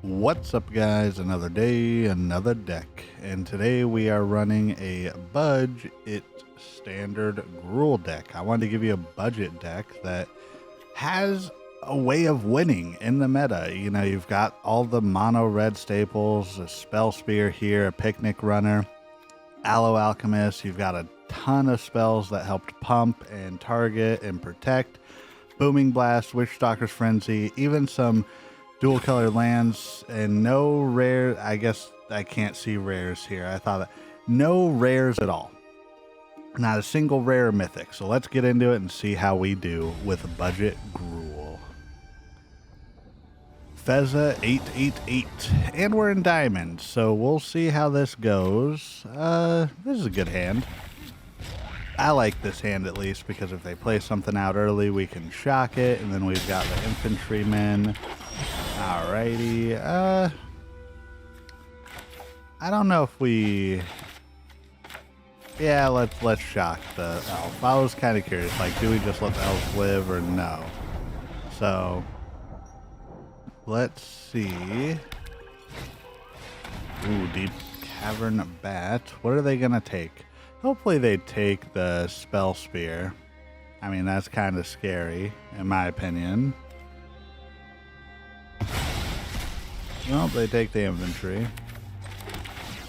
What's up, guys? Another day, another deck, and today we are running a budget standard Gruul deck. I wanted to give you a budget deck that has a way of winning in the meta. You know, you've got all the mono red staples, a Spellspear here, a Picnic Runner, Aloe Alchemist. You've got a ton of spells that helped pump and target and protect, Booming Blast, Witchstalker Frenzy, even some dual color lands, and no rare. I guess I can't see rares here. I thought that no rares at all, not a single rare mythic. So let's get into it and see how we do with budget Gruul. Fezza 888, and we're in diamond, so we'll see how this goes. This is a good hand. I like this hand at least because if they play something out early, we can shock it, and then we've got the infantrymen. Alrighty, I don't know if we, yeah, let's shock the elf. I was kind of curious, like, do we just let the elf live or no? So, let's see. Ooh, Deep Cavern Bat. What are they gonna take? Hopefully they take the Spellspear. I mean, that's kind of scary, in my opinion. Nope, they take the infantry.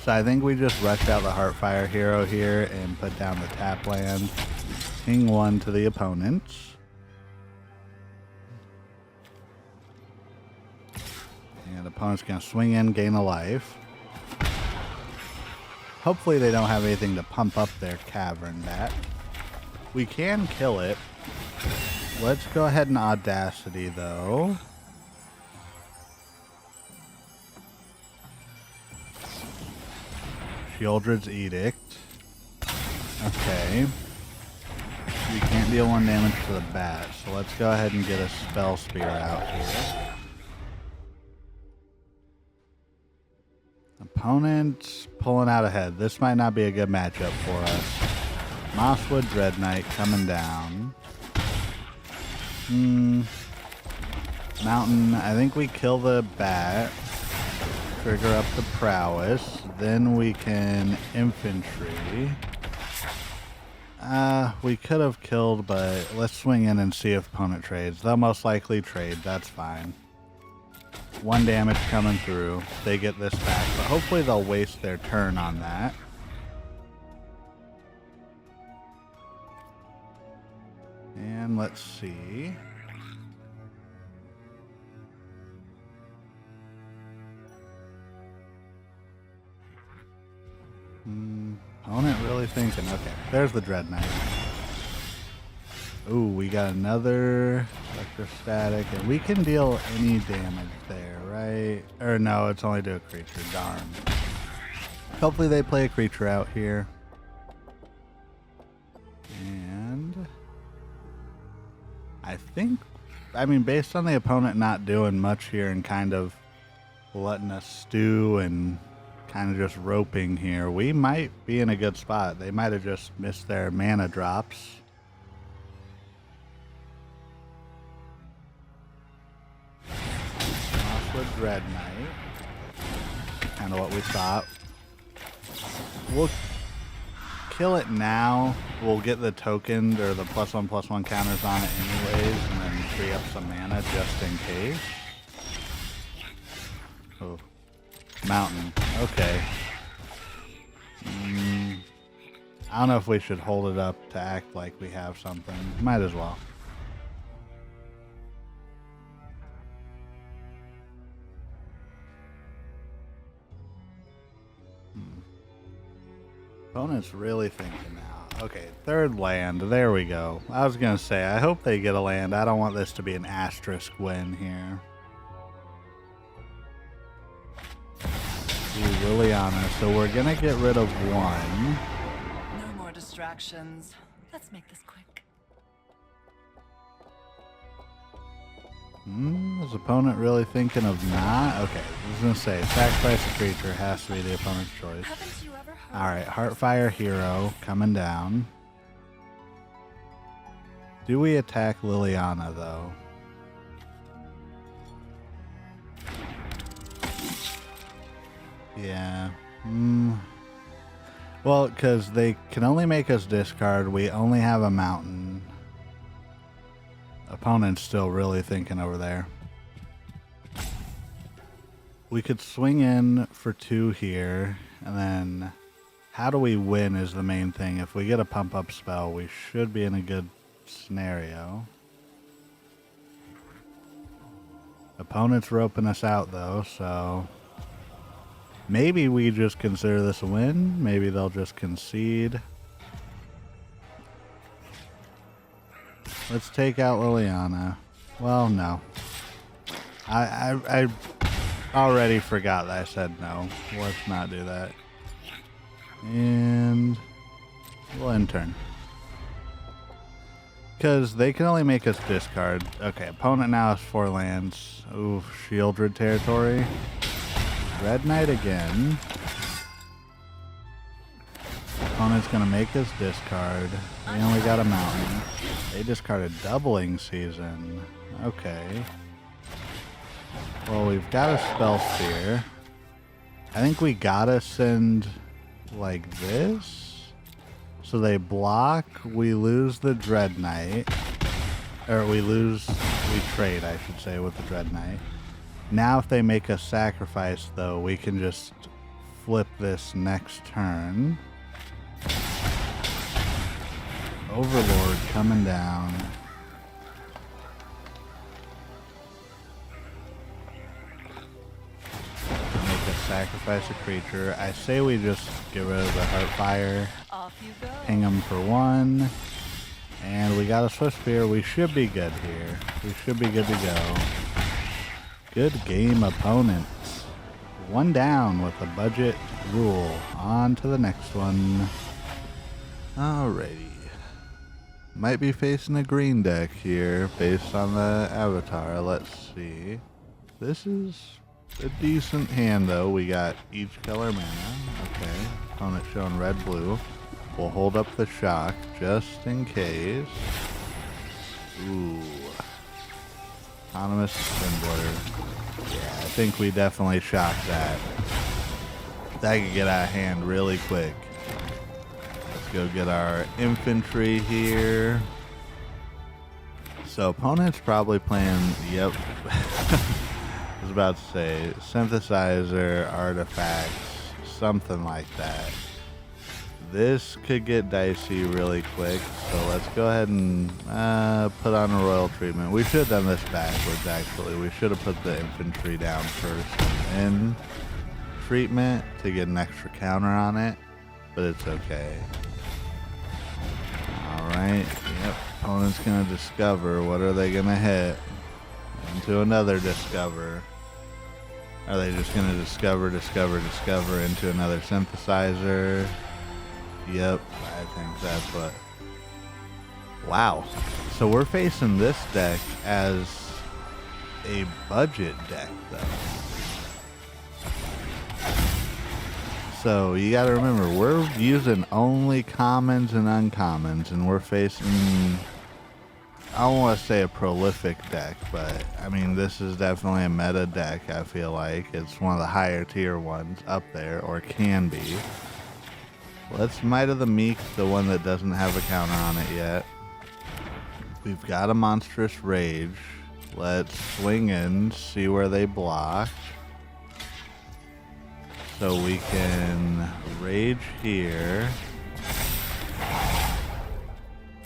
So I think we just rush out the Heartfire Hero here and put down the tap land. Ping one to the opponents. And the opponent's going to swing in, gain a life. Hopefully they don't have anything to pump up their Cavern Bat. We can kill it. Let's go ahead and Audacity though. Sheoldred's Edict. Okay. You can't deal 1 damage to the bat, so let's go ahead and get a Spellspear out here. Opponent pulling out ahead. This might not be a good matchup for us. Mosswood Dread Knight coming down. Mountain. I think we kill the bat. Trigger up the prowess, then we can infantry. We could have killed, but let's swing in and see if opponent trades. They'll most likely trade, that's fine. 1 damage coming through. They get this back, but hopefully they'll waste their turn on that. And let's see. Opponent really thinking. Okay, there's the Dread Knight. Ooh, we got another Electrostatic, and we can deal any damage there, right? Or no, it's only to a creature. Darn. Hopefully they play a creature out here. And I think, I mean, based on the opponent not doing much here and kind of letting us stew and kind of just roping here, we might be in a good spot. They might have just missed their mana drops. Mosswood Dread Knight. Kind of what we thought. We'll kill it now. We'll get the token or the +1/+1 counters on it anyways, and then free up some mana just in case. Oh. Mountain. Okay. I don't know if we should hold it up to act like we have something. Might as well. Opponent's really thinking now. Okay, 3rd land. There we go. I was going to say, I hope they get a land. I don't want this to be an asterisk win here. Liliana, so we're gonna get rid of 1. No more distractions. Let's make this quick. Is opponent really thinking of not? Okay, I was gonna say, sacrifice a creature has to be the opponent's choice. Haven't you ever heard? Alright, Heartfire Hero coming down. Do we attack Liliana though? Yeah. Well, because they can only make us discard. We only have a mountain. Opponent's still really thinking over there. We could swing in for 2 here, and then how do we win is the main thing. If we get a pump-up spell, we should be in a good scenario. Opponent's roping us out, though, so maybe we just consider this a win. Maybe they'll just concede. Let's take out Liliana. Well, no. I already forgot that I said no. Let's not do that. And we'll end turn. Because they can only make us discard. Okay, opponent now has 4 lands. Ooh, Shieldred territory. Red Knight again. Opponent's going to make us discard. We only got a mountain. They discarded Doubling Season. Okay. Well, we've got a Spellspear. I think we gotta send like this. So they block, we lose the Dread Knight. Or we trade, I should say, with the Dread Knight. Now if they make a sacrifice, though, we can just flip this next turn. Overlord coming down. Make us sacrifice a creature. I say we just get rid of the Heartfire. Off you go. Ping them for 1. And we got a Swiftspear. We should be good here. We should be good to go. Good game, opponents. 1 down with a budget Gruul. On to the next one. Alrighty. Might be facing a green deck here based on the avatar. Let's see. This is a decent hand, though. We got each color mana. Okay. Opponent showing red, blue. We'll hold up the shock just in case. Ooh. Autonomous Assembler. Yeah, I think we definitely shocked that. That could get out of hand really quick. Let's go get our infantry here. So opponent's probably playing, yep. I was about to say, synthesizer, artifacts, something like that. This could get dicey really quick, so let's go ahead and put on a royal treatment. We should have done this backwards, actually. We should have put the infantry down first and treatment to get an extra counter on it, but it's okay. Alright, yep, opponent's going to discover. What are they going to hit? Into another discover. Are they just going to discover into another synthesizer? Yep, I think that's what. Wow. So we're facing this deck as a budget deck, though. So you gotta remember, we're using only commons and uncommons, and we're facing, I don't want to say a prolific deck, but I mean, this is definitely a meta deck, I feel like. It's one of the higher tier ones up there, or can be. Let's Might of the Meek, the one that doesn't have a counter on it yet. We've got a Monstrous Rage. Let's swing in, see where they block. So we can Rage here.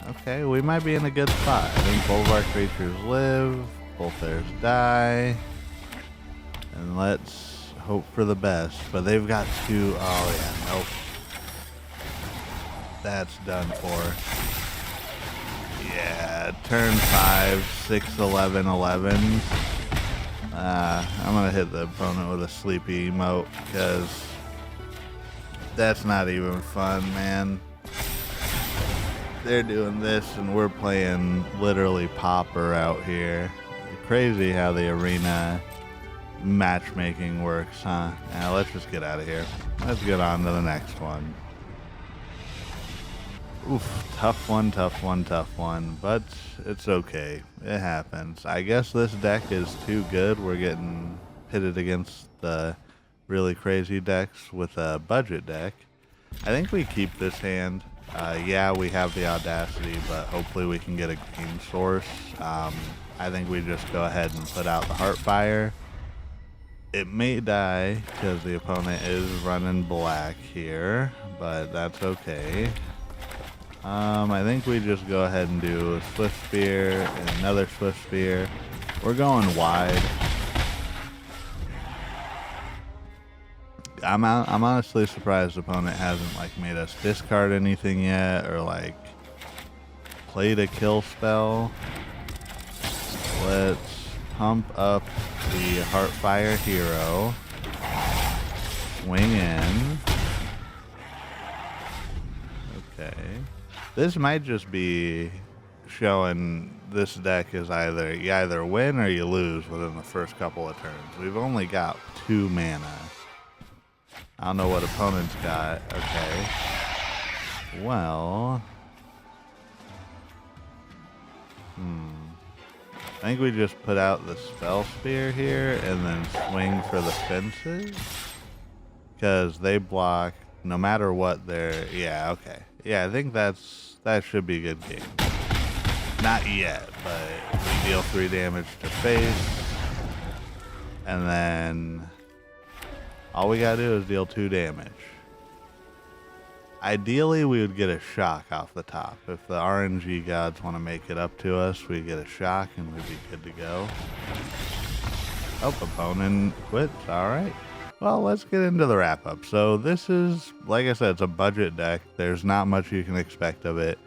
Okay, we might be in a good spot. I think both of our creatures live, both theirs die. And let's hope for the best. But they've got 2, oh yeah, nope. That's done for. Yeah, turn 5, 6, 11, 11s. I'm going to hit the opponent with a sleepy emote because that's not even fun, man. They're doing this and we're playing literally Pauper out here. Crazy how the arena matchmaking works, huh? Now let's just get out of here. Let's get on to the next one. Oof, tough one, but it's okay. It happens. I guess this deck is too good. We're getting pitted against the really crazy decks with a budget deck. I think we keep this hand. Yeah, we have the Audacity, but hopefully we can get a game source. I think we just go ahead and put out the Heartfire. It may die because the opponent is running black here, but that's okay. I think we just go ahead and do a Swiftspear and another Swiftspear. We're going wide. I'm honestly surprised the opponent hasn't like made us discard anything yet or like played a kill spell. Let's pump up the Heartfire Hero. Swing in. Okay. This might just be showing this deck is you either win or you lose within the first couple of turns. We've only got 2 mana. I don't know what opponent's got. Okay. Well. I think we just put out the Spellspear here and then swing for the fences. Because they block no matter what they're... Yeah, okay. Yeah, I think that should be a good game. Not yet, but we deal 3 damage to face. And then all we gotta do is deal 2 damage. Ideally, we would get a shock off the top. If the RNG gods want to make it up to us, we get a shock and we'd be good to go. Oh, opponent quits. All right. Well, let's get into the wrap-up. So this is, like I said, it's a budget deck. There's not much you can expect of it.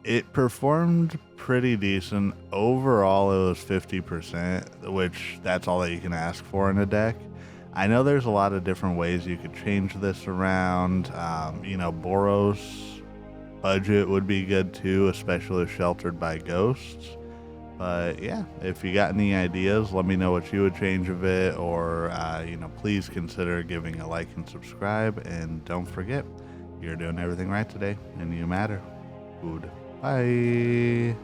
It performed pretty decent. Overall, it was 50%, which that's all that you can ask for in a deck. I know there's a lot of different ways you could change this around. You know, Boros budget would be good too, especially if sheltered by ghosts. But yeah, if you got any ideas, let me know what you would change of it, or you know, please consider giving a like and subscribe. And don't forget, you're doing everything right today, and you matter. Goodbye.